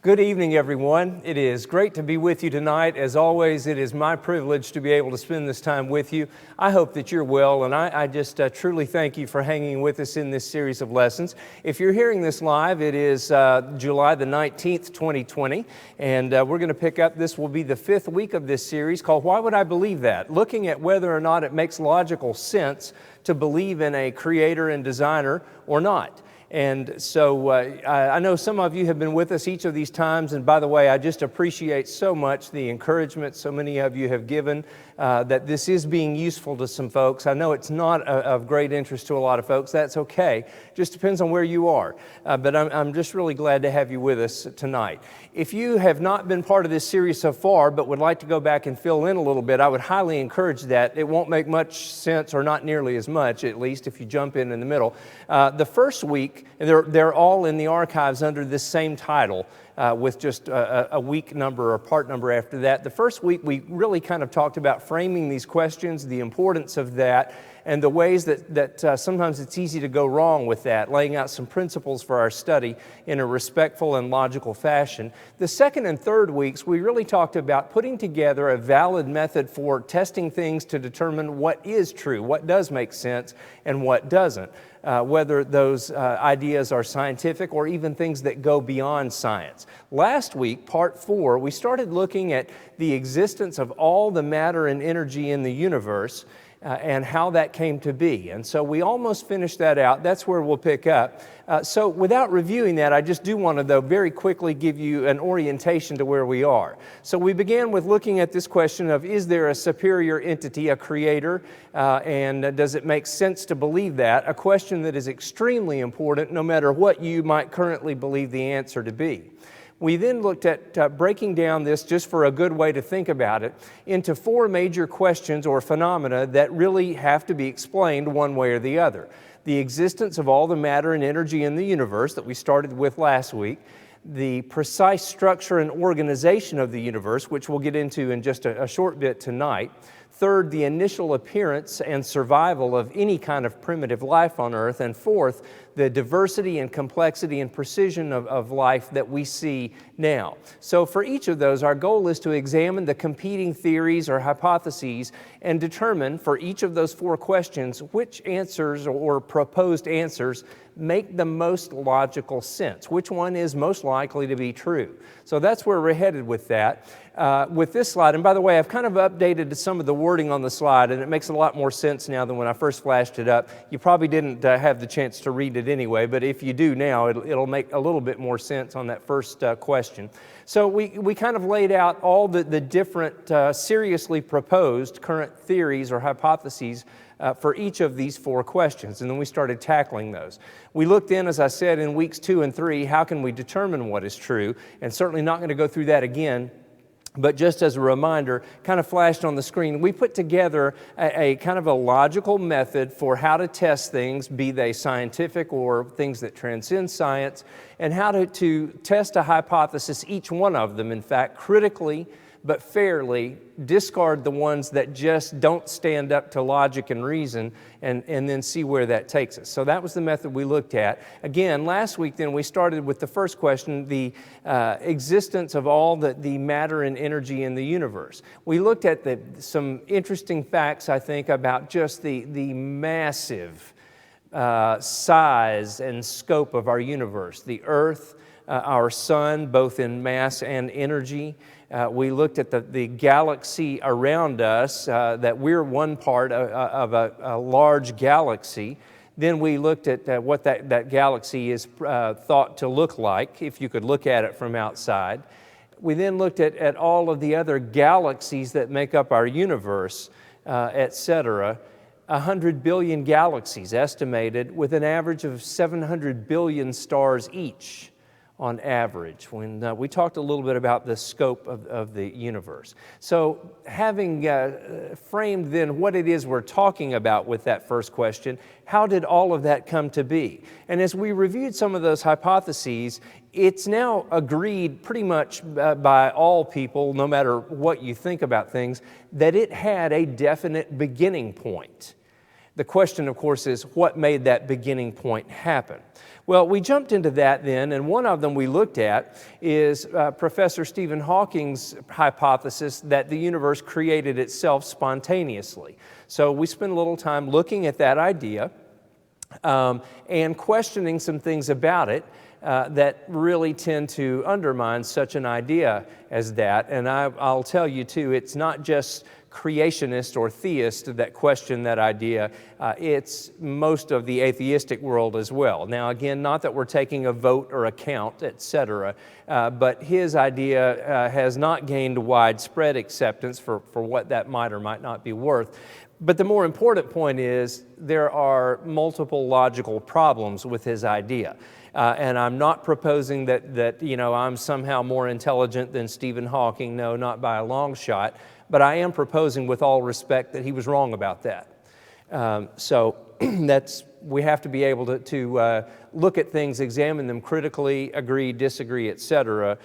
Good evening, everyone. It is great to be with you tonight. As always, it is my privilege to be able to spend this time with you. I hope that you're well, and I just truly thank you for hanging with us in this series of lessons. If you're hearing this live, it is July the 19th, 2020, and we're going to pick up, this will be the fifth week of this series called Why Would I Believe That? Looking at whether or not it makes logical sense to believe in a creator and designer or not. And so I know some of you have been with us each of these times, and by the way, I just appreciate so much the encouragement so many of you have given that this is being useful to some folks. I know it's not of great interest to a lot of folks. That's okay. Just depends on where you are. But I'm just really glad to have you with us tonight. If you have not been part of this series so far, but would like to go back and fill in a little bit, I would highly encourage that. It won't make much sense, or not nearly as much, at least, if you jump in the middle. The first week, they're all in the archives under this same title, with just a week number or part number after that. The first week, we really kind of talked about framing these questions, the importance of that, and the ways that sometimes it's easy to go wrong with that, laying out some principles for our study in a respectful and logical fashion. The second and third weeks, we really talked about putting together a valid method for testing things to determine what is true, what does make sense, and what doesn't. Whether those ideas are scientific or even things that go beyond science. Last week, part 4, we started looking at the existence of all the matter and energy in the universe and how that came to be. And so we almost finished that out. That's where we'll pick up. So without reviewing that, I just do want to, though, very quickly give you an orientation to where we are. So we began with looking at this question of, is there a superior entity, a creator, and does it make sense to believe that? A question that is extremely important no matter what you might currently believe the answer to be. We then looked at breaking down this, just for a good way to think about it, into 4 major questions or phenomena that really have to be explained one way or the other. The existence of all the matter and energy in the universe that we started with last week, the precise structure and organization of the universe, which we'll get into in just a short bit tonight. Third, the initial appearance and survival of any kind of primitive life on Earth. And fourth, the diversity and complexity and precision of life that we see now. So for each of those, our goal is to examine the competing theories or hypotheses and determine for each of those 4 questions which answers or proposed answers make the most logical sense. Which one is most likely to be true? So that's where we're headed with that. With this slide, and by the way, I've kind of updated some of the wording on the slide, and it makes a lot more sense now than when I first flashed it up. You probably didn't have the chance to read it anyway, but if you do now, it'll make a little bit more sense on that first question. So we kind of laid out all the different seriously proposed current theories or hypotheses for each of these 4 questions, and then we started tackling those. We looked in, as I said, in weeks 2 and 3, how can we determine what is true, and certainly not going to go through that again. But just as a reminder, kind of flashed on the screen, we put together a kind of a logical method for how to test things, be they scientific or things that transcend science, and how to test a hypothesis, each one of them, in fact, critically but fairly, discard the ones that just don't stand up to logic and reason, and then see where that takes us. So that was the method we looked at. Again, last week then we started with the first question, the existence of all the matter and energy in the universe. We looked at some interesting facts, I think, about just the massive size and scope of our universe. The Earth, our sun, both in mass and energy. We looked at the galaxy around us, that we're one part of a large galaxy. Then we looked at what that galaxy is thought to look like, if you could look at it from outside. We then looked at all of the other galaxies that make up our universe, etc. 100 billion galaxies estimated, with an average of 700 billion stars each. On average, when we talked a little bit about the scope of the universe. So having framed then what it is we're talking about with that first question, how did all of that come to be? And as we reviewed some of those hypotheses, it's now agreed pretty much by all people, no matter what you think about things, that it had a definite beginning point. The question, of course, is what made that beginning point happen? Well, we jumped into that then, and one of them we looked at is Professor Stephen Hawking's hypothesis that the universe created itself spontaneously. So we spent a little time looking at that idea and questioning some things about it that really tend to undermine such an idea as that. And I'll tell you too, it's not just creationist or theist that question that idea, it's most of the atheistic world as well. Now again, not that we're taking a vote or a count, etc., but his idea has not gained widespread acceptance for what that might or might not be worth. But the more important point is there are multiple logical problems with his idea. And I'm not proposing that I'm somehow more intelligent than Stephen Hawking. No, not by a long shot. But I am proposing with all respect that he was wrong about that. So we have to be able to look at things, examine them critically, agree, disagree, etc.,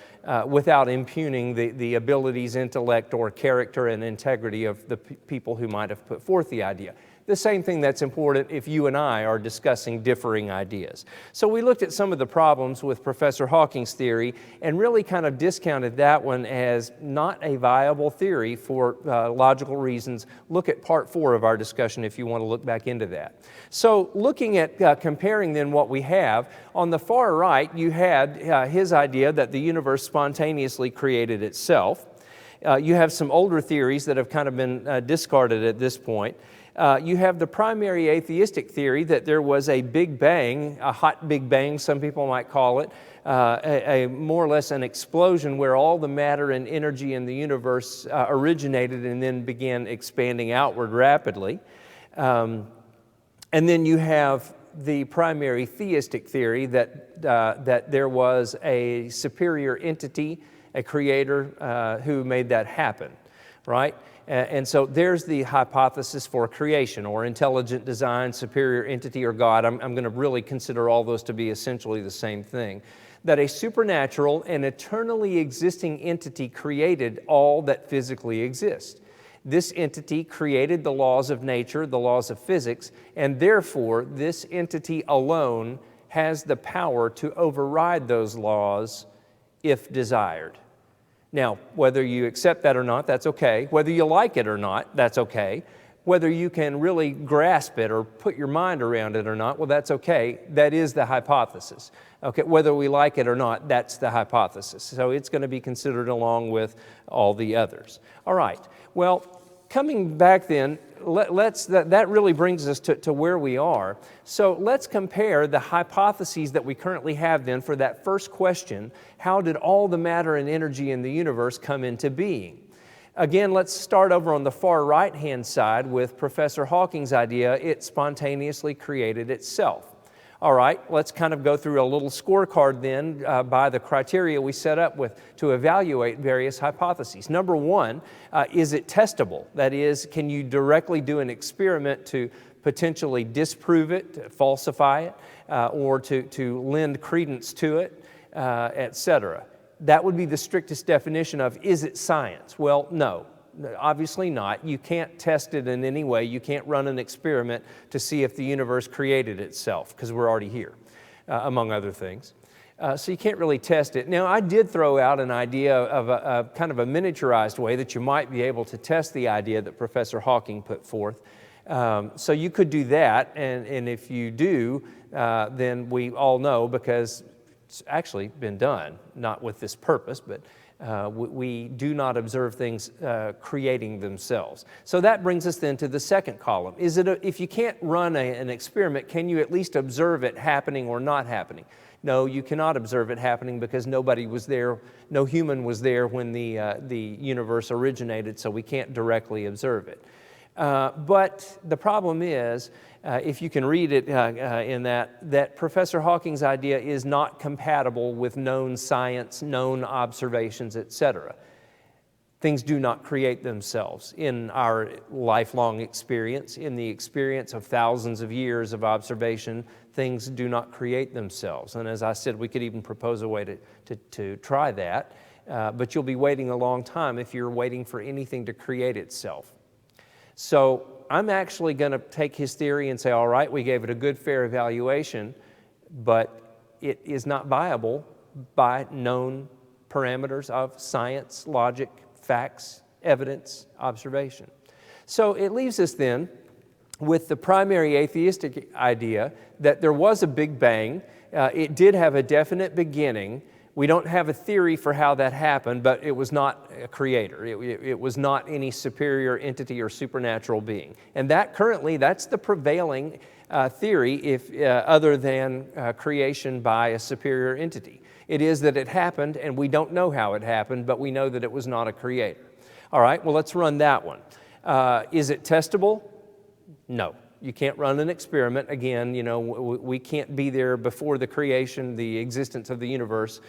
without impugning the abilities, intellect, or character and integrity of the people who might have put forth the idea. The same thing that's important if you and I are discussing differing ideas. So we looked at some of the problems with Professor Hawking's theory and really kind of discounted that one as not a viable theory for logical reasons. Look at part 4 of our discussion if you want to look back into that. So looking at comparing then what we have, on the far right you had his idea that the universe spontaneously created itself. You have some older theories that have kind of been discarded at this point. You have the primary atheistic theory that there was a Big Bang, a hot Big Bang, some people might call it, a more or less an explosion where all the matter and energy in the universe originated and then began expanding outward rapidly. And then you have the primary theistic theory that there was a superior entity, a creator who made that happen, right? And so there's the hypothesis for creation or intelligent design, superior entity, or God. I'm going to really consider all those to be essentially the same thing. That a supernatural and eternally existing entity created all that physically exists. This entity created the laws of nature, the laws of physics, and therefore this entity alone has the power to override those laws if desired. Now, whether you accept that or not, that's okay. Whether you like it or not, that's okay. Whether you can really grasp it or put your mind around it or not, well, that's okay. That is the hypothesis. Okay, whether we like it or not, that's the hypothesis. So it's going to be considered along with all the others. All right, well, coming back then, that really brings us to where we are. So let's compare the hypotheses that we currently have then for that first question, how did all the matter and energy in the universe come into being? Again, let's start over on the far right-hand side with Professor Hawking's idea, it spontaneously created itself. All right, let's kind of go through a little scorecard then by the criteria we set up with to evaluate various hypotheses. Number one, is it testable? That is, can you directly do an experiment to potentially disprove it, to falsify it, or to lend credence to it, etc.? That would be the strictest definition of, is it science? Well, no. Obviously not. You can't test it in any way. You can't run an experiment to see if the universe created itself, because we're already here, among other things. So you can't really test it. Now, I did throw out an idea of a kind of a miniaturized way that you might be able to test the idea that Professor Hawking put forth. So you could do that, and if you do, then we all know, because it's actually been done, not with this purpose, but we do not observe things creating themselves. So that brings us then to the second column. If you can't run an experiment, can you at least observe it happening or not happening? No, you cannot observe it happening because nobody was there, no human was there when the universe originated, so we can't directly observe it. But the problem is, if you can read it in that Professor Hawking's idea is not compatible with known science, known observations, etc. Things do not create themselves in our lifelong experience. In the experience of thousands of years of observation, things do not create themselves. And as I said, we could even propose a way to try that, but you'll be waiting a long time if you're waiting for anything to create itself. So I'm actually going to take his theory and say, all right, we gave it a good, fair evaluation, but it is not viable by known parameters of science, logic, facts, evidence, observation. So it leaves us then with the primary atheistic idea that there was a Big Bang. It did have a definite beginning. We don't have a theory for how that happened, but it was not a creator. It was not any superior entity or supernatural being. And that currently, that's the prevailing theory other than creation by a superior entity. It is that it happened, and we don't know how it happened, but we know that it was not a creator. All right, well, let's run that one. Is it testable? No. You can't run an experiment. Again, we can't be there before the creation, the existence of the universe,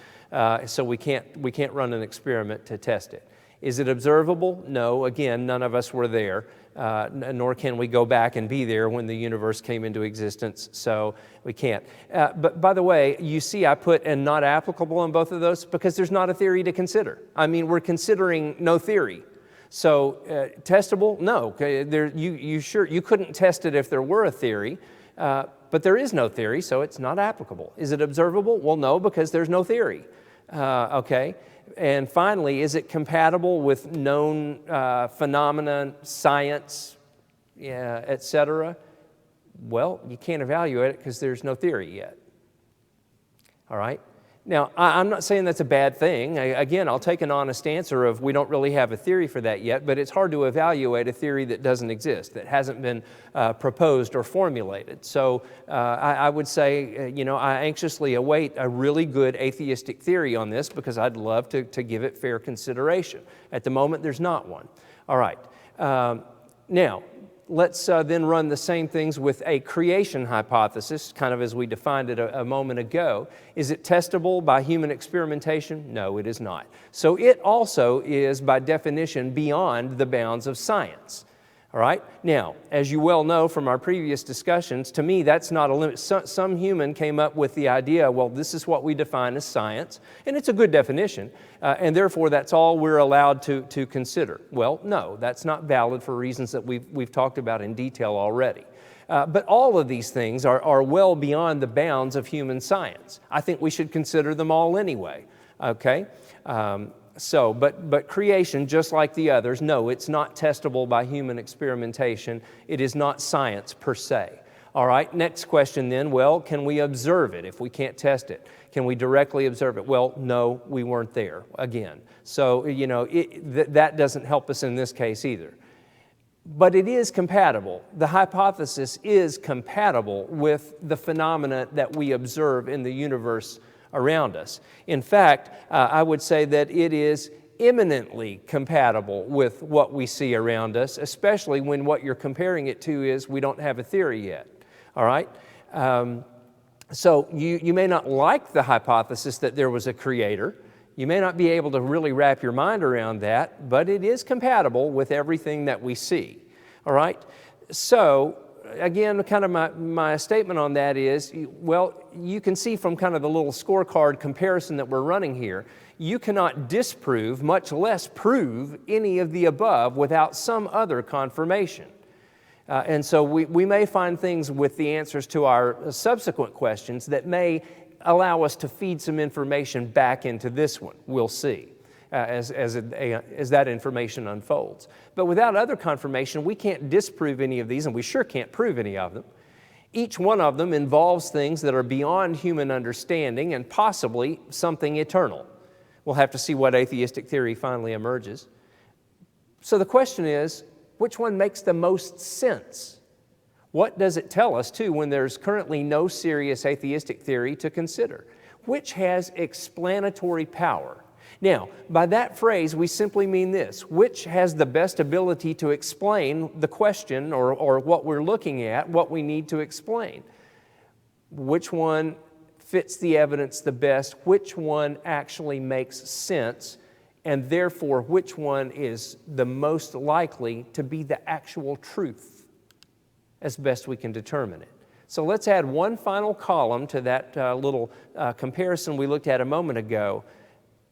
so we can't run an experiment to test it. Is it observable? No. Again, none of us were there, nor can we go back and be there when the universe came into existence, so we can't. But by the way, you see I put "and not applicable" on both of those because there's not a theory to consider. I mean, we're considering no theory. So testable? No. You couldn't test it if there were a theory, but there is no theory, so it's not applicable. Is it observable? Well, no, because there's no theory. Okay. And finally, is it compatible with known phenomena, science, etc.? Well, you can't evaluate it because there's no theory yet. All right? Now, I'm not saying that's a bad thing. Again, I'll take an honest answer of we don't really have a theory for that yet, but it's hard to evaluate a theory that doesn't exist, that hasn't been proposed or formulated. So I would say, I anxiously await a really good atheistic theory on this because I'd love to give it fair consideration. At the moment, there's not one. All right. Now, let's then run the same things with a creation hypothesis, kind of as we defined it a moment ago. Is it testable by human experimentation? No, it is not. So it also is, by definition, beyond the bounds of science. All right? Now, as you well know from our previous discussions, to me that's not a limit. Some human came up with the idea, well, this is what we define as science, and it's a good definition, and therefore that's all we're allowed to consider. Well, no, that's not valid for reasons that we've talked about in detail already. But all of these things are well beyond the bounds of human science. I think we should consider them all anyway, okay? But creation, just like the others, no, it's not testable by human experimentation. It is not science per se. All right, next question then, well, can we observe it if we can't test it? Can we directly observe it? Well, no, we weren't there, again. So, that doesn't help us in this case either. But it is compatible. The hypothesis is compatible with the phenomena that we observe in the universe around us. In fact, I would say that it is eminently compatible with what we see around us, especially when what you're comparing it to is we don't have a theory yet. All right? So you may not like the hypothesis that there was a creator. You may not be able to really wrap your mind around that, but it is compatible with everything that we see. All right? So, again, kind of my statement on that is, well, you can see from kind of the little scorecard comparison that we're running here, you cannot disprove, much less prove, any of the above without some other confirmation. And so we may find things with the answers to our subsequent questions that may allow us to feed some information back into this one. We'll see as that information unfolds. But without other confirmation, we can't disprove any of these, and we sure can't prove any of them. Each one of them involves things that are beyond human understanding and possibly something eternal. We'll have to see what atheistic theory finally emerges. So the question is, which one makes the most sense? What does it tell us, too, when there's currently no serious atheistic theory to consider? Which has explanatory power? Now, by that phrase, we simply mean this: which has the best ability to explain the question or what we're looking at, what we need to explain? Which one fits the evidence the best? Which one actually makes sense? And therefore, which one is the most likely to be the actual truth, as best we can determine it? So let's add one final column to that little comparison we looked at a moment ago.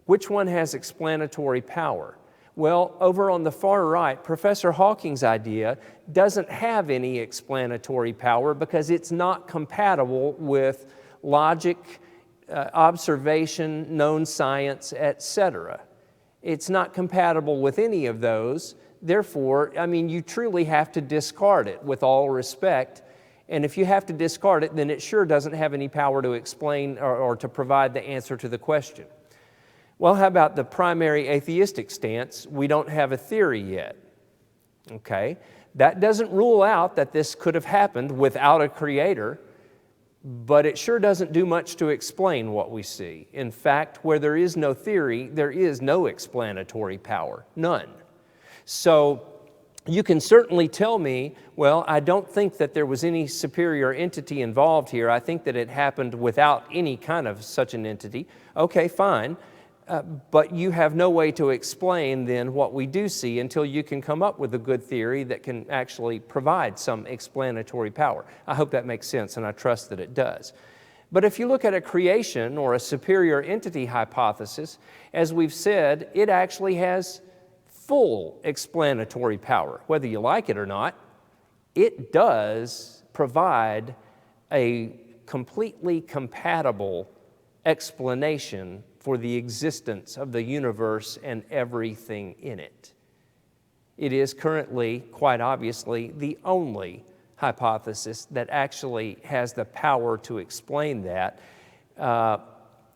Which one has explanatory power? Well, over on the far right, Professor Hawking's idea doesn't have any explanatory power because it's not compatible with logic, observation, known science, etc. It's not compatible with any of those. Therefore, you truly have to discard it with all respect. And if you have to discard it, then it sure doesn't have any power to explain or to provide the answer to the question. Well, how about the primary atheistic stance? We don't have a theory yet. Okay? That doesn't rule out that this could have happened without a creator, but it sure doesn't do much to explain what we see. In fact, where there is no theory, there is no explanatory power. None. So you can certainly tell me, well, I don't think that there was any superior entity involved here. I think that it happened without any kind of such an entity. Okay, fine. But you have no way to explain then what we do see until you can come up with a good theory that can actually provide some explanatory power. I hope that makes sense, and I trust that it does. But if you look at a creation or a superior entity hypothesis, as we've said, it actually has full explanatory power. Whether you like it or not, it does provide a completely compatible explanation for the existence of the universe and everything in it. It is currently, quite obviously, the only hypothesis that actually has the power to explain that.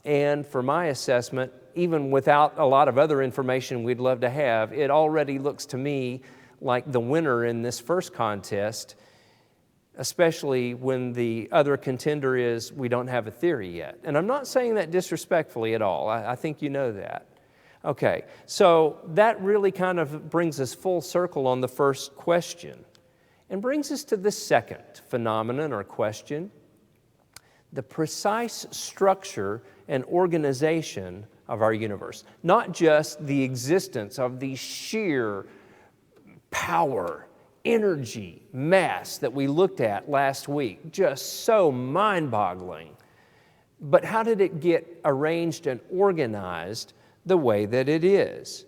And for my assessment, even without a lot of other information we'd love to have, it already looks to me like the winner in this first contest, especially when the other contender is we don't have a theory yet. And I'm not saying that disrespectfully at all. I think you know that. Okay, so that really kind of brings us full circle on the first question and brings us to the second phenomenon or question: the precise structure and organization of our universe. Not just the existence of the sheer power, energy, mass that we looked at last week, just so mind-boggling. But how did it get arranged and organized the way that it is?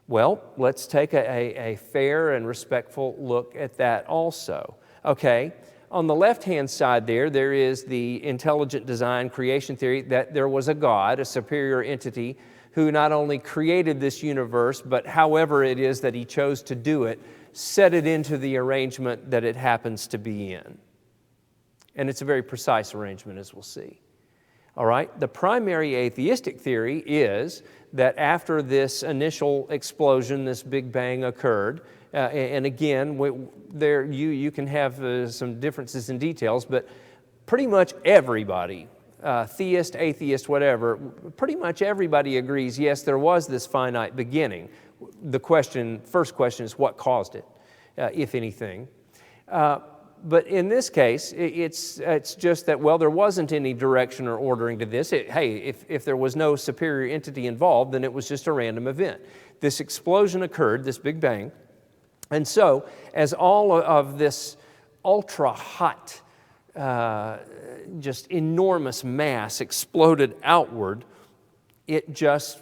Well, let's take a fair and respectful look at that also. Okay, on the left-hand side there is the intelligent design creation theory that there was a God, a superior entity, who not only created this universe, but however it is that He chose to do it, set it into the arrangement that it happens to be in. And it's a very precise arrangement, as we'll see. All right, the primary atheistic theory is that after this initial explosion, this Big Bang occurred, and again, you can have some differences in details, but pretty much everybody, theist, atheist, whatever, pretty much everybody agrees, yes, there was this finite beginning. The first question is what caused it, if anything. But in this case, it's just that, well, there wasn't any direction or ordering to this. If there was no superior entity involved, then it was just a random event. This explosion occurred, this Big Bang, and so as all of this ultra-hot, just enormous mass exploded outward, it just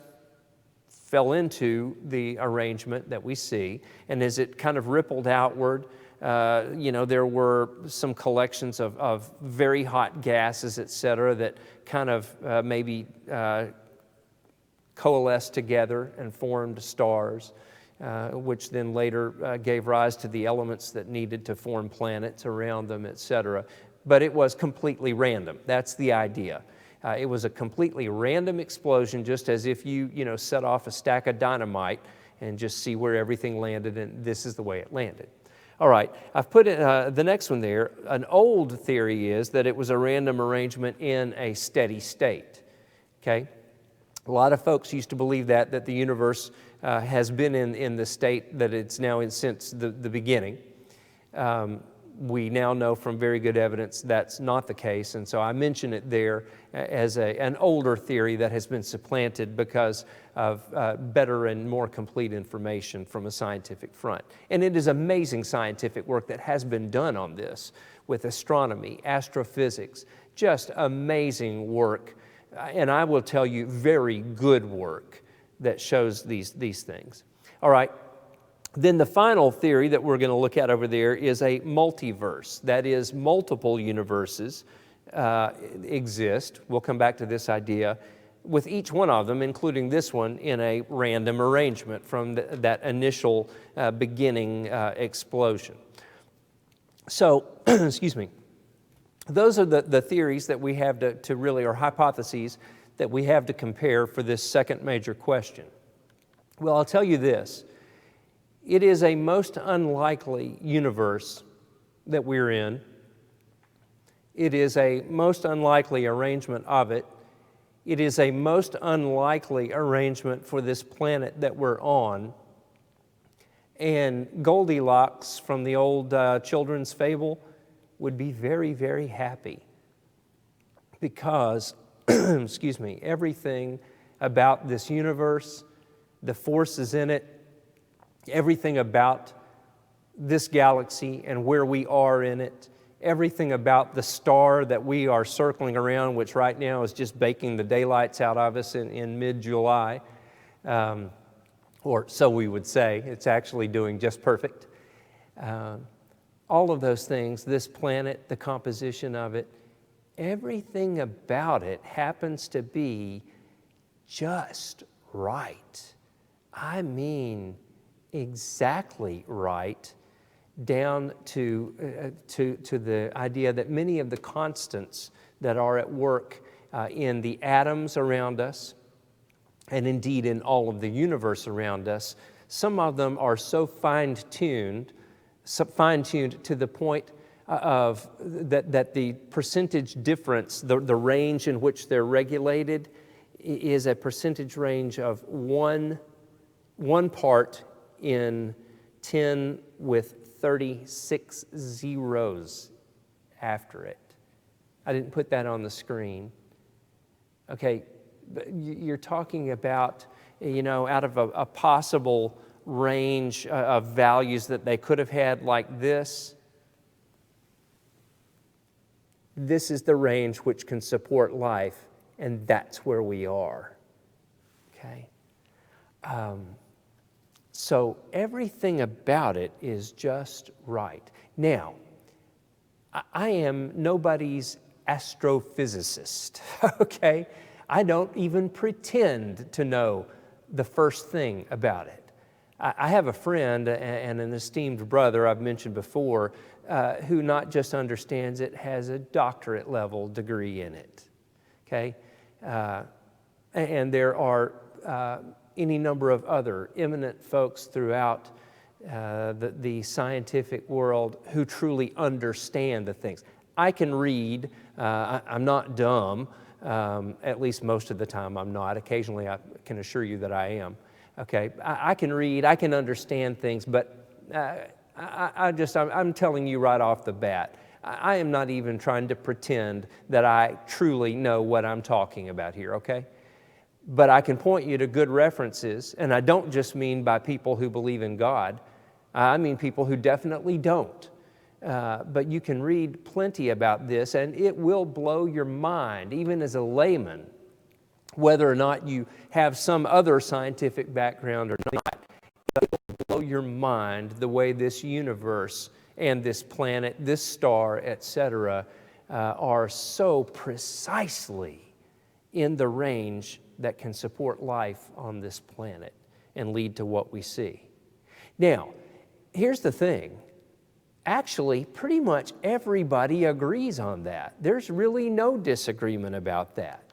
fell into the arrangement that we see, and as it kind of rippled outward, there were some collections of very hot gases, etc., that kind of maybe coalesced together and formed stars, which then later gave rise to the elements that needed to form planets around them, etc. But it was completely random. That's the idea. It was a completely random explosion, just as if you set off a stack of dynamite and just see where everything landed, and this is the way it landed. All right, I've put the next one there. An old theory is that it was a random arrangement in a steady state. Okay? A lot of folks used to believe that the universe has been in the state that it's now in since the beginning. We now know from very good evidence that's not the case, and so I mention it there as an older theory that has been supplanted because of better and more complete information from a scientific front. And it is amazing scientific work that has been done on this with astronomy, astrophysics, just amazing work, and I will tell you, very good work that shows these things. All right. Then the final theory that we're going to look at over there is a multiverse. That is, multiple universes exist. We'll come back to this idea, with each one of them, including this one, in a random arrangement from that initial beginning explosion. So, excuse me, those are the theories that we have to really, or hypotheses that we have to compare for this second major question. Well, I'll tell you this. It is a most unlikely universe that we're in. It is a most unlikely arrangement of it. It is a most unlikely arrangement for this planet that we're on. And Goldilocks from the old children's fable would be very, very happy because, excuse me, everything about this universe, the forces in it, everything about this galaxy and where we are in it, everything about the star that we are circling around, which right now is just baking the daylights out of us in mid-July, or so we would say. It's actually doing just perfect. All of those things, this planet, the composition of it, everything about it happens to be just right. I mean, exactly right, down to the idea that many of the constants that are at work in the atoms around us, and indeed in all of the universe around us, some of them are so fine-tuned to the point of that the percentage difference, the range in which they're regulated, is a percentage range of one part in 10 with 36 zeros after it. I didn't put that on the screen. Okay, but you're talking about, out of a possible range of values that they could have had like this. This is the range which can support life, and that's where we are. Okay? So everything about it is just right. Now, I am nobody's astrophysicist, okay? I don't even pretend to know the first thing about it. I have a friend and an esteemed brother I've mentioned before who not just understands it, has a doctorate level degree in it, okay? And there are any number of other eminent folks throughout the scientific world who truly understand the things. I can read. I'm not dumb. At least most of the time I'm not. Occasionally I can assure you that I am. Okay, I can read. I can understand things, but I'm telling you right off the bat, I am not even trying to pretend that I truly know what I'm talking about here, okay? But I can point you to good references, and I don't just mean by people who believe in God. I mean people who definitely don't. But you can read plenty about this, and it will blow your mind, even as a layman, whether or not you have some other scientific background or not. It will blow your mind the way this universe and this planet, this star, etc., are so precisely in the range that can support life on this planet and lead to what we see. Now, here's the thing. Actually, pretty much everybody agrees on that. There's really no disagreement about that.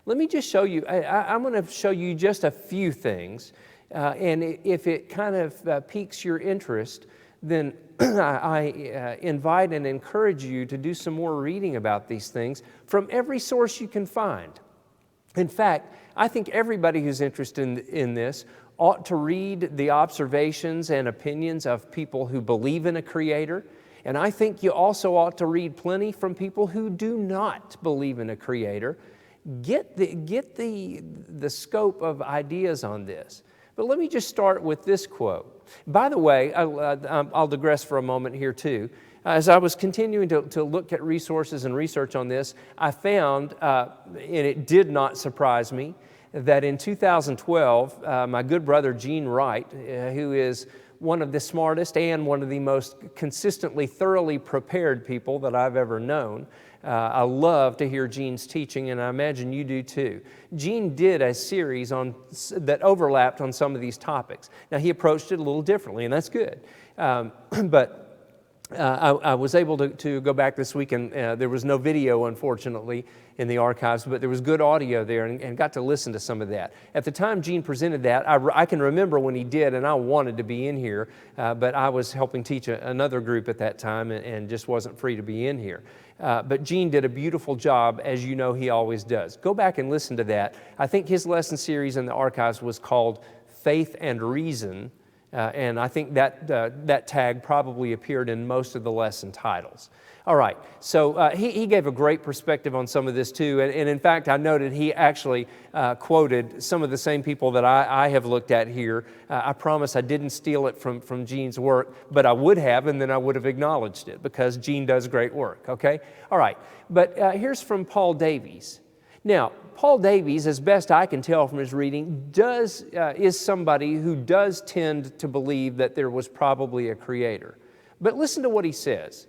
Let me just show you, I'm going to show you just a few things, and if it kind of piques your interest, then I invite and encourage you to do some more reading about these things from every source you can find. In fact, I think everybody who's interested in this ought to read the observations and opinions of people who believe in a creator. And I think you also ought to read plenty from people who do not believe in a creator. Get the scope of ideas on this. But let me just start with this quote. By the way, I'll digress for a moment here too. As I was continuing to look at resources and research on this, I found, and it did not surprise me, that in 2012, my good brother Gene Wright, who is one of the smartest and one of the most consistently, thoroughly prepared people that I've ever known. I love to hear Gene's teaching, and I imagine you do too. Gene did a series that overlapped on some of these topics. Now, he approached it a little differently, and that's good. But I was able to go back this week, and there was no video, unfortunately, in the archives, but there was good audio there, and got to listen to some of that. At the time Gene presented that, I can remember when he did, and I wanted to be in here, but I was helping teach another group at that time and just wasn't free to be in here. But Gene did a beautiful job, as you know he always does. Go back and listen to that. I think his lesson series in the archives was called Faith and Reason, and I think that tag probably appeared in most of the lesson titles. All right, so he gave a great perspective on some of this too, and in fact I noted he actually quoted some of the same people that I have looked at here. I promise I didn't steal it from Gene's work, but I would have, and then I would have acknowledged it, because Gene does great work, okay? All right, but here's from Paul Davies. Now, Paul Davies, as best I can tell from his reading, is somebody who does tend to believe that there was probably a creator. But listen to what he says.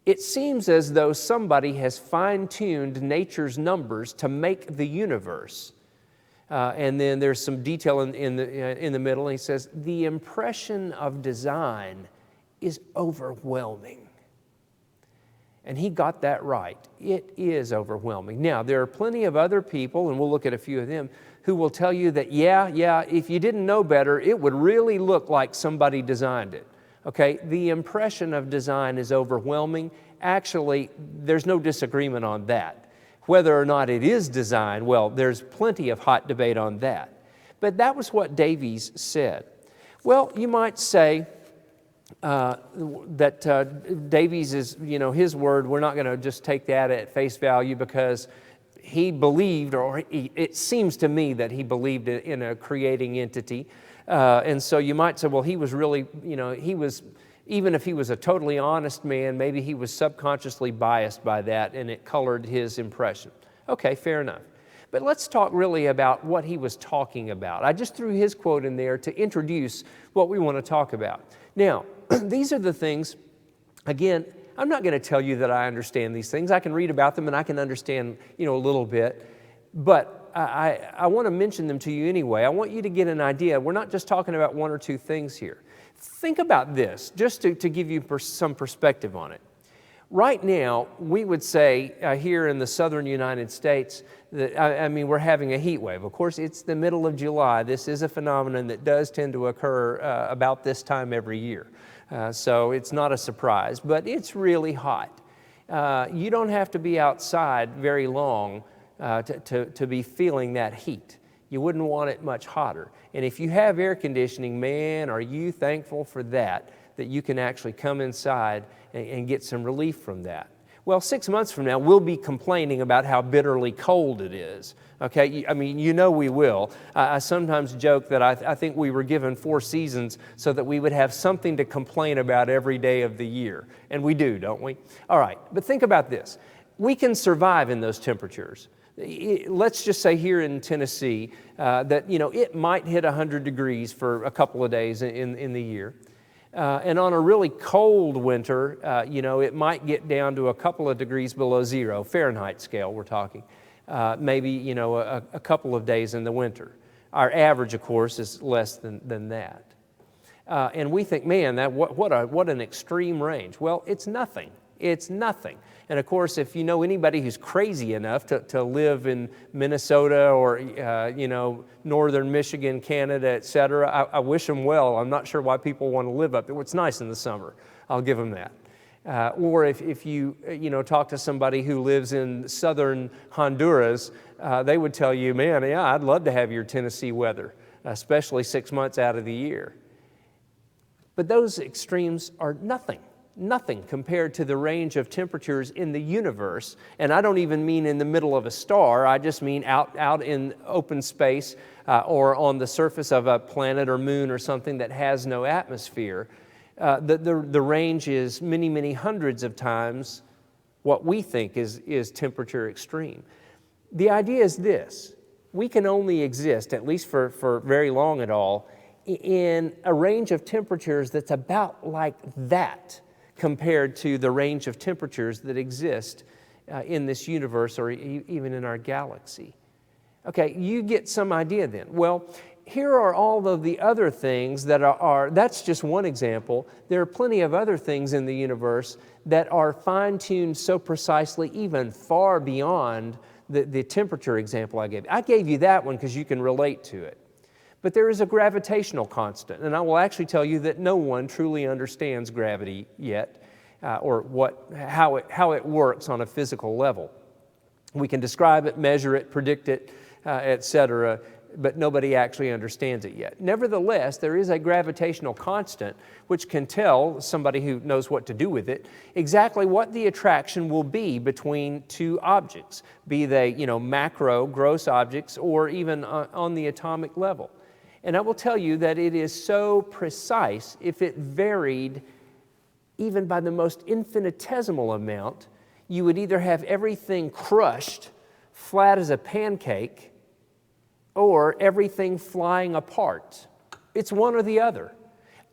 It seems as though somebody has fine-tuned nature's numbers to make the universe. And then there's some detail in the middle, and he says, the impression of design is overwhelming. And he got that right. It is overwhelming. Now, there are plenty of other people, and we'll look at a few of them, who will tell you that, yeah, if you didn't know better, it would really look like somebody designed it. Okay, the impression of design is overwhelming. Actually, there's no disagreement on that. Whether or not it is design, well, there's plenty of hot debate on that. But that was what Davies said. Well, you might say that Davies is, his word, we're not going to just take that at face value because he believed, or it seems to me that he believed in a creating entity. And so you might say, well, he was really, even if he was a totally honest man, maybe he was subconsciously biased by that and it colored his impression. Okay, fair enough. But let's talk really about what he was talking about. I just threw his quote in there to introduce what we want to talk about. Now, these are the things, again, I'm not going to tell you that I understand these things. I can read about them and I can understand, a little bit. But I want to mention them to you anyway. I want you to get an idea. We're not just talking about one or two things here. Think about this, just to give you some perspective on it. Right now, we would say here in the southern United States that, we're having a heat wave. Of course, it's the middle of July. This is a phenomenon that does tend to occur about this time every year. So it's not a surprise, but it's really hot. You don't have to be outside very long to be feeling that heat. You wouldn't want it much hotter. And if you have air conditioning, man, are you thankful for that you can actually come inside and get some relief from that. Well, 6 months from now, we'll be complaining about how bitterly cold it is. Okay, we will. I sometimes joke that I think we were given 4 seasons so that we would have something to complain about every day of the year. And we do, don't we? All right, but think about this. We can survive in those temperatures. Let's just say here in Tennessee that, it might hit 100 degrees for a couple of days in the year. And on a really cold winter, it might get down to a couple of degrees below zero, Fahrenheit scale we're talking, maybe, a couple of days in the winter. Our average, of course, is less than that. And we think, man, what an extreme range. Well, it's nothing. It's nothing. And of course, if you know anybody who's crazy enough to live in Minnesota or, northern Michigan, Canada, etc., I wish them well. I'm not sure why people want to live up there. It's nice in the summer. I'll give them that. Or if you talk to somebody who lives in southern Honduras, they would tell you, man, yeah, I'd love to have your Tennessee weather, especially 6 months out of the year. But those extremes are nothing compared to the range of temperatures in the universe. And I don't even mean in the middle of a star. I just mean out in open space or on the surface of a planet or moon or something that has no atmosphere. The range is many, many hundreds of times what we think is temperature extreme. The idea is this. we can only exist, at least for very long at all, in a range of temperatures that's about like that compared to the range of temperatures that exist in this universe or even in our galaxy. Okay, you get some idea then. Well, here are all of the other things that that's just one example. There are plenty of other things in the universe that are fine-tuned so precisely, even far beyond the temperature example I gave you. I gave you that one because you can relate to it. But there is a gravitational constant, and I will actually tell you that no one truly understands gravity yet, or how it works on a physical level. We can describe it, measure it, predict it, etc., but nobody actually understands it yet. Nevertheless, there is a gravitational constant which can tell somebody who knows what to do with it exactly what the attraction will be between two objects, be they macro, gross objects, or even on the atomic level. And I will tell you that it is so precise, if it varied even by the most infinitesimal amount, you would either have everything crushed flat as a pancake or everything flying apart. It's one or the other.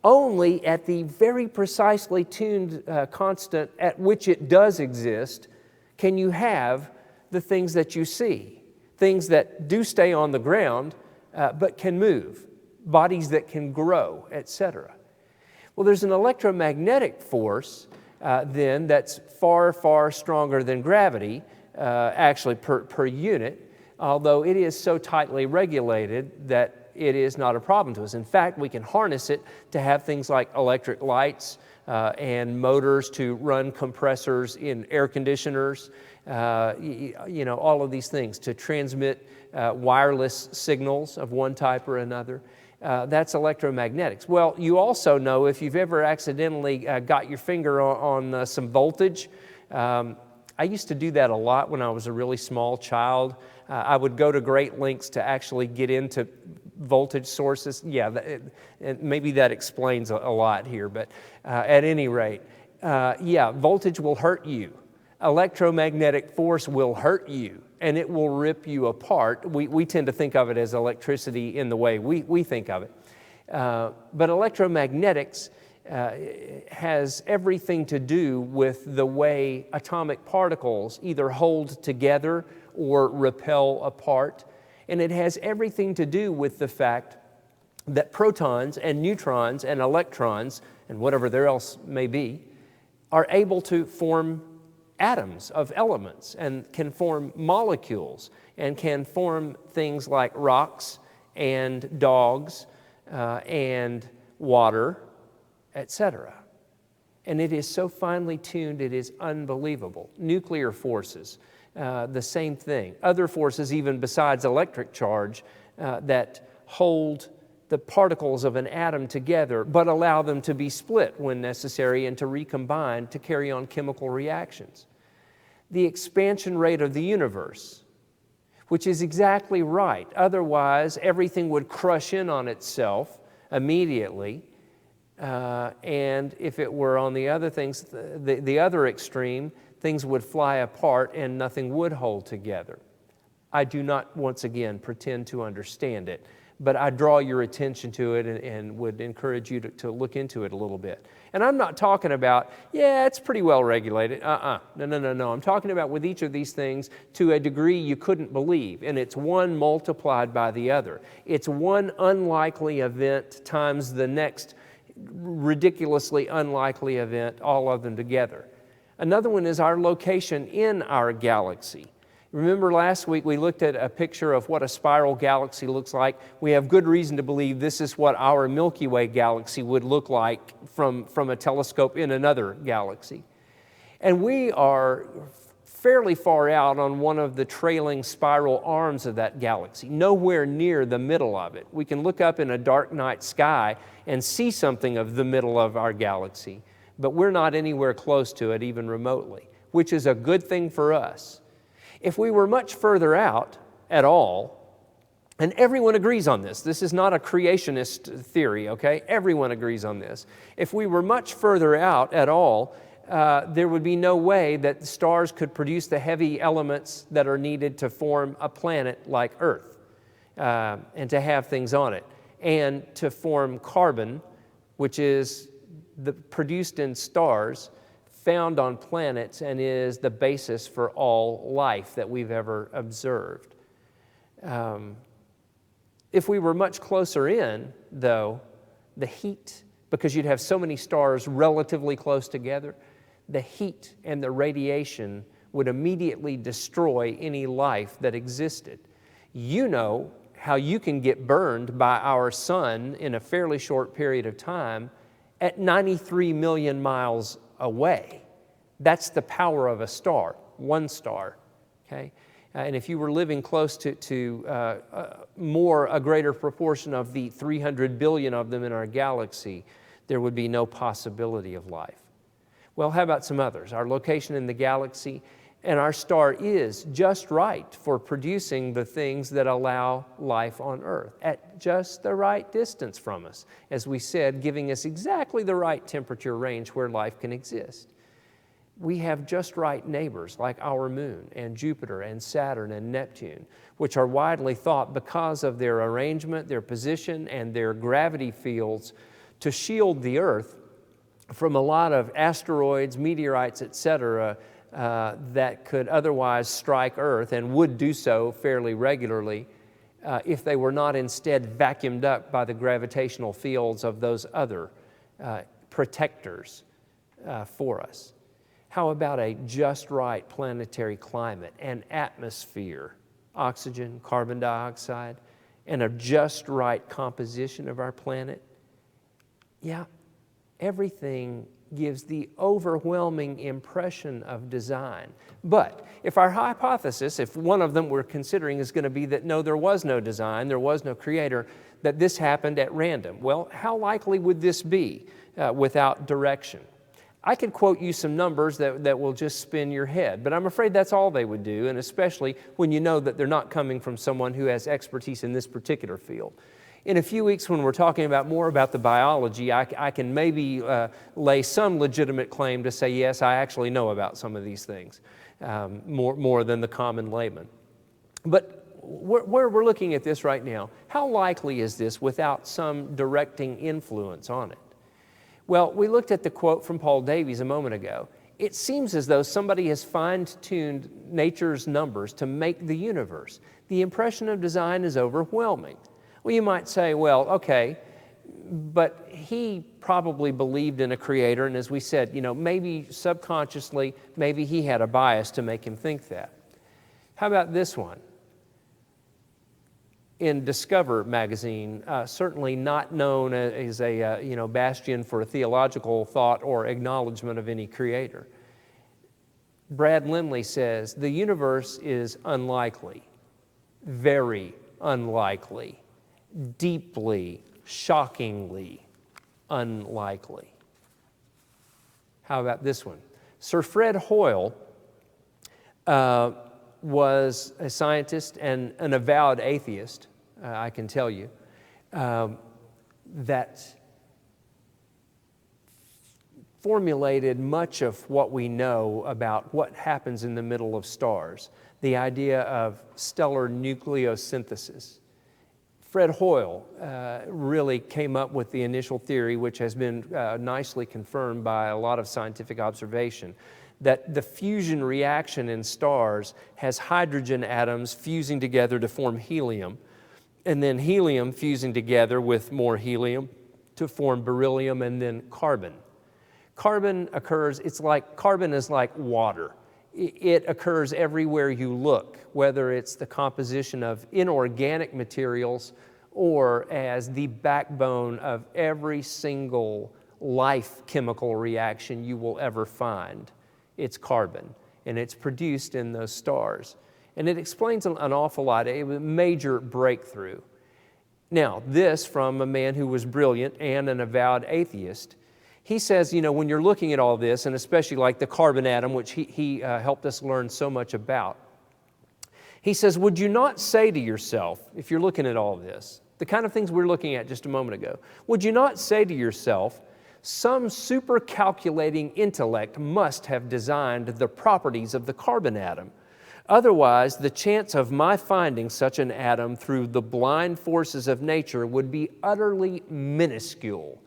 Only at the very precisely tuned constant at which it does exist can you have the things that you see, things that do stay on the ground but can move, bodies that can grow, etc. Well, there's an electromagnetic force then that's far, far stronger than gravity, actually per unit, although it is so tightly regulated that it is not a problem to us. In fact, we can harness it to have things like electric lights and motors to run compressors in air conditioners, all of these things to transmit wireless signals of one type or another. That's electromagnetics. Well, you also know if you've ever accidentally got your finger on some voltage. I used to do that a lot when I was a really small child. I would go to great lengths to actually get into voltage sources. Yeah, maybe that explains a lot here, but at any rate, voltage will hurt you. Electromagnetic force will hurt you, and it will rip you apart. We tend to think of it as electricity in the way we think of it. But electromagnetics has everything to do with the way atomic particles either hold together or repel apart. And it has everything to do with the fact that protons and neutrons and electrons, and whatever there else may be, are able to form atoms of elements and can form molecules and can form things like rocks and dogs and water, etc. And it is so finely tuned, it is unbelievable. Nuclear forces, the same thing. Other forces, even besides electric charge, that hold the particles of an atom together, but allow them to be split when necessary and to recombine to carry on chemical reactions. The expansion rate of the universe, which is exactly right. Otherwise, everything would crush in on itself immediately. And if it were on the other things, the other extreme, things would fly apart and nothing would hold together. I do not, once again, pretend to understand it, but I draw your attention to it and would encourage you to look into it a little bit. And I'm not talking about, it's pretty well regulated. No. I'm talking about with each of these things to a degree you couldn't believe, and it's one multiplied by the other. It's one unlikely event times the next ridiculously unlikely event, all of them together. Another one is our location in our galaxy. Remember last week we looked at a picture of what a spiral galaxy looks like. We have good reason to believe this is what our Milky Way galaxy would look like from a telescope in another galaxy. And we are fairly far out on one of the trailing spiral arms of that galaxy, nowhere near the middle of it. We can look up in a dark night sky and see something of the middle of our galaxy, but we're not anywhere close to it, even remotely, which is a good thing for us. If we were much further out at all, and everyone agrees on this. This is not a creationist theory, okay? Everyone agrees on this. If we were much further out at all, there would be no way that the stars could produce the heavy elements that are needed to form a planet like Earth. and to have things on it, and to form carbon, which is produced in stars, found on planets, and is the basis for all life that we've ever observed. If we were much closer in, though, the heat, because you'd have so many stars relatively close together, the heat and the radiation would immediately destroy any life that existed. You know how you can get burned by our sun in a fairly short period of time at 93 million miles away. That's the power of a star, one star, okay? And if you were living close to a greater proportion of the 300 billion of them in our galaxy, there would be no possibility of life. Well, how about some others? Our location in the galaxy and our star is just right for producing the things that allow life on Earth at just the right distance from us, as we said, giving us exactly the right temperature range where life can exist. We have just right neighbors like our moon and Jupiter and Saturn and Neptune, which are widely thought, because of their arrangement, their position, and their gravity fields, to shield the Earth from a lot of asteroids, meteorites, etc., that could otherwise strike Earth, and would do so fairly regularly if they were not instead vacuumed up by the gravitational fields of those other protectors for us. How about a just right planetary climate, an atmosphere, oxygen, carbon dioxide, and a just right composition of our planet? Yeah, everything gives the overwhelming impression of design. But if our hypothesis, if one of them we're considering is going to be that no, there was no design, there was no creator, that this happened at random, well, how likely would this be without direction? I could quote you some numbers that will just spin your head, but I'm afraid that's all they would do, and especially when you know that they're not coming from someone who has expertise in this particular field. In a few weeks, when we're talking more about the biology, I can maybe lay some legitimate claim to say, yes, I actually know about some of these things, more than the common layman. But where we're looking at this right now, how likely is this without some directing influence on it? Well, we looked at the quote from Paul Davies a moment ago. It seems as though somebody has fine-tuned nature's numbers to make the universe. The impression of design is overwhelming. Well, you might say, well, okay, but he probably believed in a creator, and as we said, maybe subconsciously, maybe he had a bias to make him think that. How about this one? In Discover magazine, certainly not known as a bastion for theological thought or acknowledgement of any creator. Brad Lindley says, the universe is unlikely, very unlikely, deeply, shockingly unlikely. How about this one? Sir Fred Hoyle was a scientist and an avowed atheist, I can tell you, that formulated much of what we know about what happens in the middle of stars, the idea of stellar nucleosynthesis. Fred Hoyle really came up with the initial theory, which has been nicely confirmed by a lot of scientific observation, that the fusion reaction in stars has hydrogen atoms fusing together to form helium, and then helium fusing together with more helium to form beryllium and then carbon. Carbon is like water. It occurs everywhere you look, whether it's the composition of inorganic materials or as the backbone of every single life chemical reaction you will ever find. It's carbon, and it's produced in those stars. And it explains an awful lot. It was a major breakthrough. Now, this from a man who was brilliant and an avowed atheist. He says, when you're looking at all this, and especially like the carbon atom, which he helped us learn so much about, he says, would you not say to yourself, if you're looking at all this, the kind of things we're looking at just a moment ago, would you not say to yourself, some super-calculating intellect must have designed the properties of the carbon atom, Otherwise, the chance of my finding such an atom through the blind forces of nature would be utterly minuscule.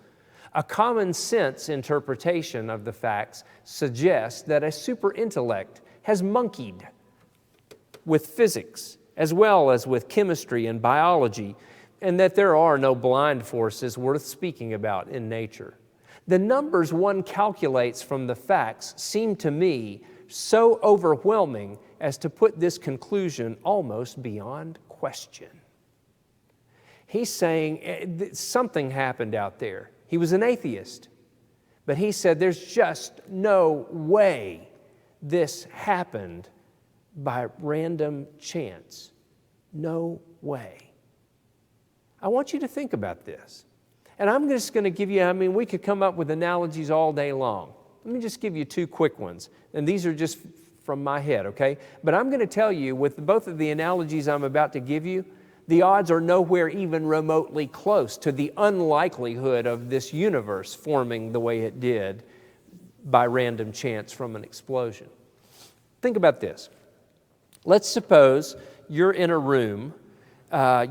A common sense interpretation of the facts suggests that a superintellect has monkeyed with physics as well as with chemistry and biology, and that there are no blind forces worth speaking about in nature. The numbers one calculates from the facts seem to me so overwhelming as to put this conclusion almost beyond question. He's saying something happened out there. He was an atheist, but he said there's just no way this happened by random chance. No way. I want you to think about this. And I'm just going to give you, we could come up with analogies all day long. Let me just give you two quick ones. And these are just from my head, okay? But I'm going to tell you, with both of the analogies I'm about to give you, the odds are nowhere even remotely close to the unlikelihood of this universe forming the way it did by random chance from an explosion. Think about this. Let's suppose you're in a room,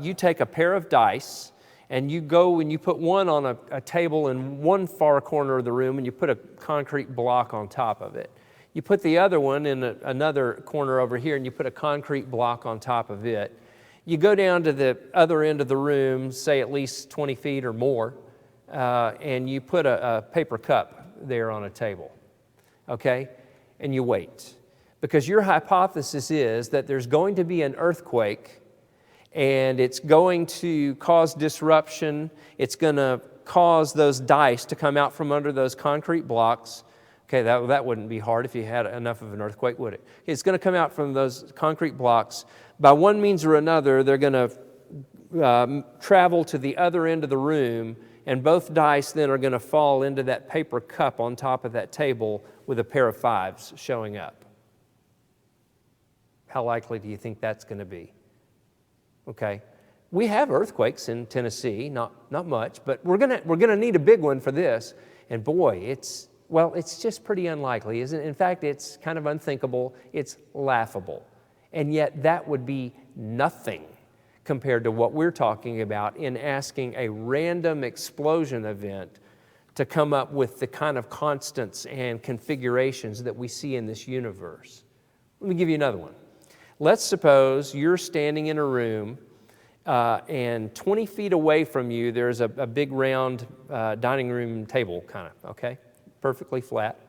you take a pair of dice, and you go and you put one on a table in one far corner of the room, and you put a concrete block on top of it. You put the other one in another corner over here, and you put a concrete block on top of it. You go down to the other end of the room, say at least 20 feet or more, and you put a paper cup there on a table, okay? And you wait. Because your hypothesis is that there's going to be an earthquake, and it's going to cause disruption. It's going to cause those dice to come out from under those concrete blocks. Okay, that wouldn't be hard if you had enough of an earthquake, would it? It's going to come out from those concrete blocks. By one means or another, they're going to travel to the other end of the room, and both dice then are going to fall into that paper cup on top of that table with a pair of fives showing up. How likely do you think that's going to be? Okay, we have earthquakes in Tennessee, not much, but we're gonna need a big one for this. And boy, it's just pretty unlikely, isn't it? In fact, it's kind of unthinkable. It's laughable, and yet that would be nothing compared to what we're talking about in asking a random explosion event to come up with the kind of constants and configurations that we see in this universe. Let me give you another one. Let's suppose you're standing in a room and 20 feet away from you there's a big round dining room table, kind of, okay? Perfectly flat.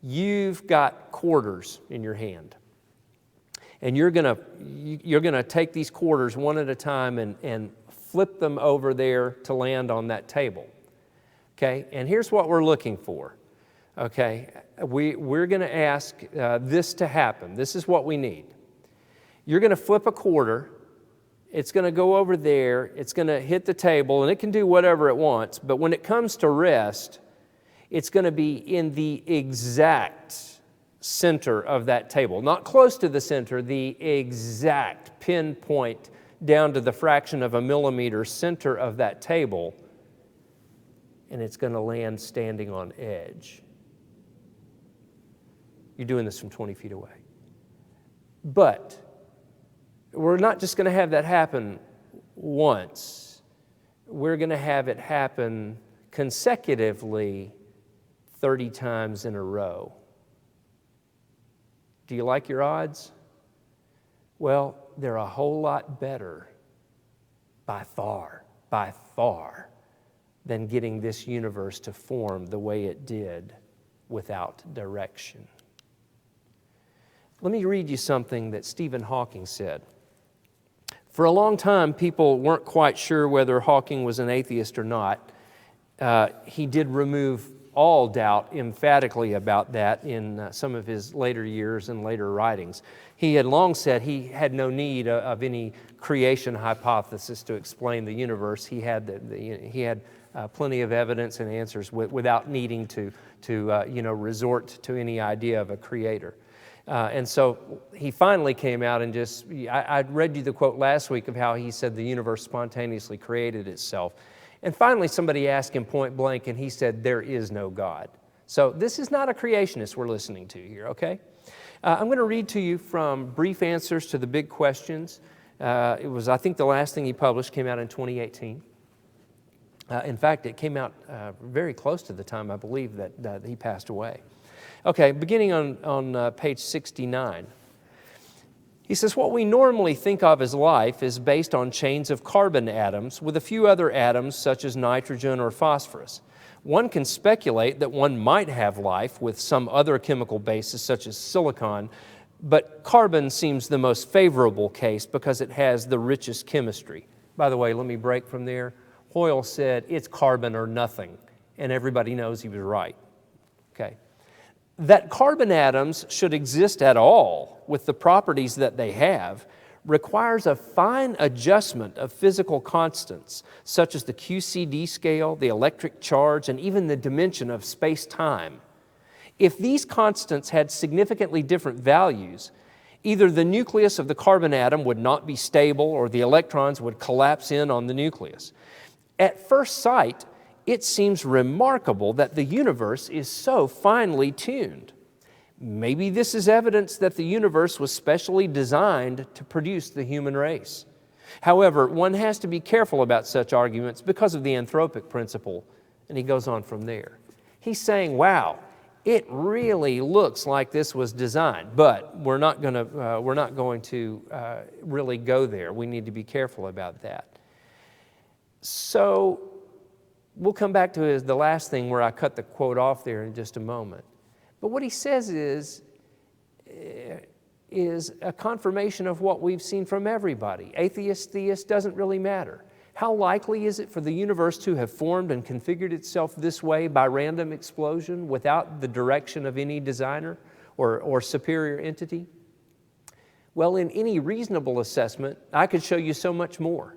You've got quarters in your hand. And you're gonna take these quarters one at a time and flip them over there to land on that table. Okay? And here's what we're looking for. Okay? We're gonna ask this to happen. This is what we need. You're going to flip a quarter, it's going to go over there, it's going to hit the table, and it can do whatever it wants, but when it comes to rest, it's going to be in the exact center of that table. Not close to the center, the exact pinpoint down to the fraction of a millimeter center of that table, and it's going to land standing on edge. You're doing this from 20 feet away. But we're not just going to have that happen once. We're going to have it happen consecutively 30 times in a row. Do you like your odds? Well, they're a whole lot better by far, than getting this universe to form the way it did without direction. Let me read you something that Stephen Hawking said. For a long time, people weren't quite sure whether Hawking was an atheist or not. He did remove all doubt emphatically about that in some of his later years and later writings. He had long said he had no need of any creation hypothesis to explain the universe. He had plenty of evidence and answers without needing to resort to any idea of a creator. And so he finally came out and I read you the quote last week of how he said the universe spontaneously created itself. And finally somebody asked him point blank and he said, there is no God. So this is not a creationist we're listening to here, okay? I'm going to read to you from Brief Answers to the Big Questions. It was, I think, the last thing he published, came out in 2018. In fact, it came out very close to the time, I believe, that he passed away. Okay, beginning on page 69. He says, what we normally think of as life is based on chains of carbon atoms with a few other atoms such as nitrogen or phosphorus. One can speculate that one might have life with some other chemical basis such as silicon, but carbon seems the most favorable case because it has the richest chemistry. By the way, let me break from there. Hoyle said it's carbon or nothing, and everybody knows he was right. Okay. That carbon atoms should exist at all with the properties that they have requires a fine adjustment of physical constants, such as the QCD scale, the electric charge, and even the dimension of space-time. If these constants had significantly different values, either the nucleus of the carbon atom would not be stable or the electrons would collapse in on the nucleus. At first sight, it seems remarkable that the universe is so finely tuned. Maybe this is evidence that the universe was specially designed to produce the human race. However, one has to be careful about such arguments because of the anthropic principle, and he goes on from there. He's saying, wow, it really looks like this was designed, but we're not going to really go there. We need to be careful about that. So we'll come back to the last thing where I cut the quote off there in just a moment. But what he says is a confirmation of what we've seen from everybody. Atheist, theist, doesn't really matter. How likely is it for the universe to have formed and configured itself this way by random explosion without the direction of any designer or superior entity? Well, in any reasonable assessment, I could show you so much more,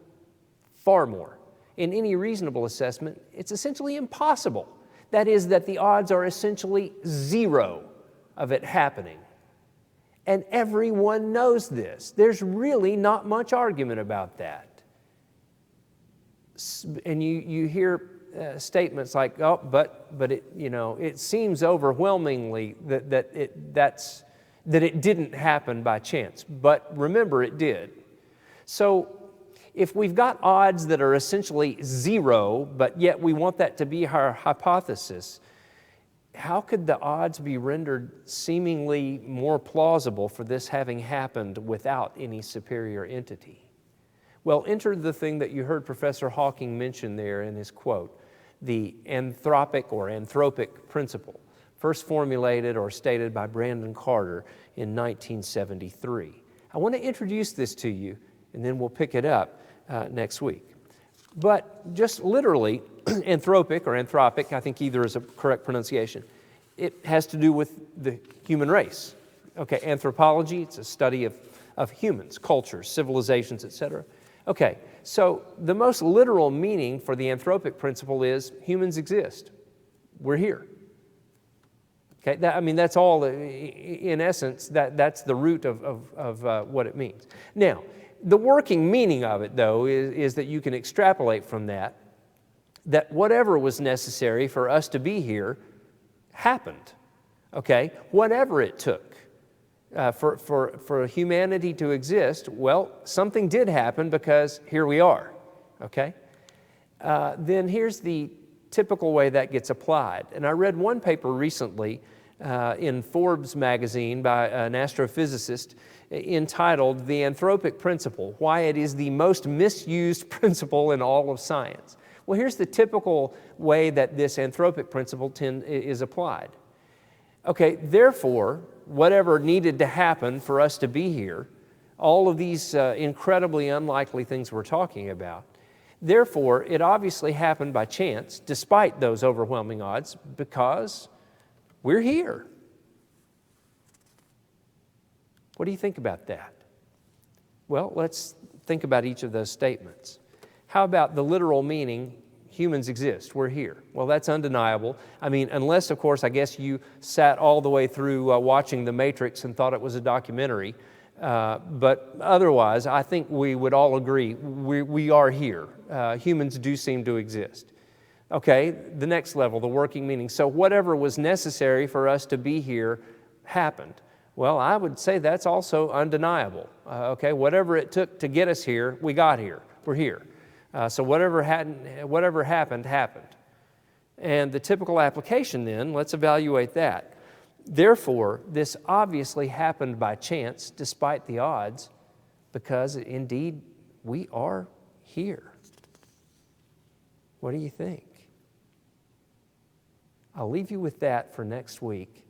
far more. In any reasonable assessment, it's essentially impossible. That is, that the odds are essentially zero of it happening. And everyone knows this. There's really not much argument about that. And you hear statements like, oh, but it, it seems overwhelmingly that it didn't happen by chance. But remember, it did. So if we've got odds that are essentially zero, but yet we want that to be our hypothesis, how could the odds be rendered seemingly more plausible for this having happened without any superior entity? Well, enter the thing that you heard Professor Hawking mention there in his quote, the anthropic principle, first formulated or stated by Brandon Carter in 1973. I want to introduce this to you, and then we'll pick it up next week. But just literally, anthropic, I think either is a correct pronunciation, it has to do with the human race. Okay, anthropology, it's a study of humans, cultures, civilizations, etc. Okay, so the most literal meaning for the anthropic principle is humans exist. We're here. Okay, that's all, in essence, that's the root of what it means. Now, the working meaning of it, though, is that you can extrapolate from that whatever was necessary for us to be here happened, okay? Whatever it took for humanity to exist, well, something did happen because here we are, okay? Then here's the typical way that gets applied. And I read one paper recently in Forbes magazine by an astrophysicist entitled "The Anthropic Principle, Why It Is the Most Misused Principle in All of Science." Well, here's the typical way that this anthropic principle is applied. Okay, therefore, whatever needed to happen for us to be here, all of these incredibly unlikely things we're talking about, therefore, it obviously happened by chance, despite those overwhelming odds, because we're here. What do you think about that? Well, let's think about each of those statements. How about the literal meaning, humans exist, we're here? Well, that's undeniable. I mean, unless, of course, I guess you sat all the way through watching The Matrix and thought it was a documentary. But otherwise, I think we would all agree we are here. Humans do seem to exist. Okay, the next level, the working meaning. So whatever was necessary for us to be here happened. Well, I would say that's also undeniable. Okay, whatever it took to get us here, we got here. We're here. So whatever happened, happened. And the typical application then, let's evaluate that. Therefore, this obviously happened by chance, despite the odds, because indeed we are here. What do you think? I'll leave you with that for next week.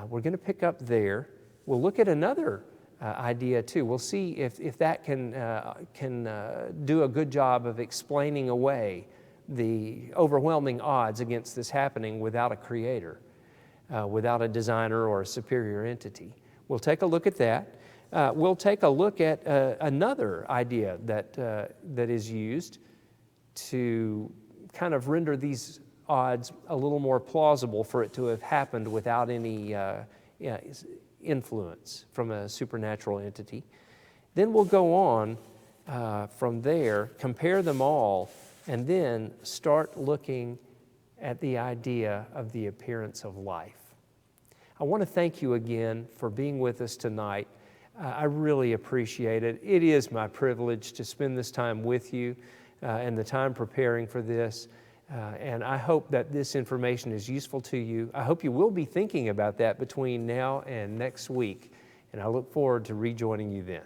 We're going to pick up there. We'll look at another idea too. We'll see if that can do a good job of explaining away the overwhelming odds against this happening without a creator, without a designer or a superior entity. We'll take a look at that. We'll take a look at another idea that is used to kind of render these odds a little more plausible for it to have happened without any influence from a supernatural entity. Then we'll go on from there, compare them all, and then start looking at the idea of the appearance of life. I want to thank you again for being with us tonight. I really appreciate it. It is my privilege to spend this time with you and the time preparing for this. And I hope that this information is useful to you. I hope you will be thinking about that between now and next week. And I look forward to rejoining you then.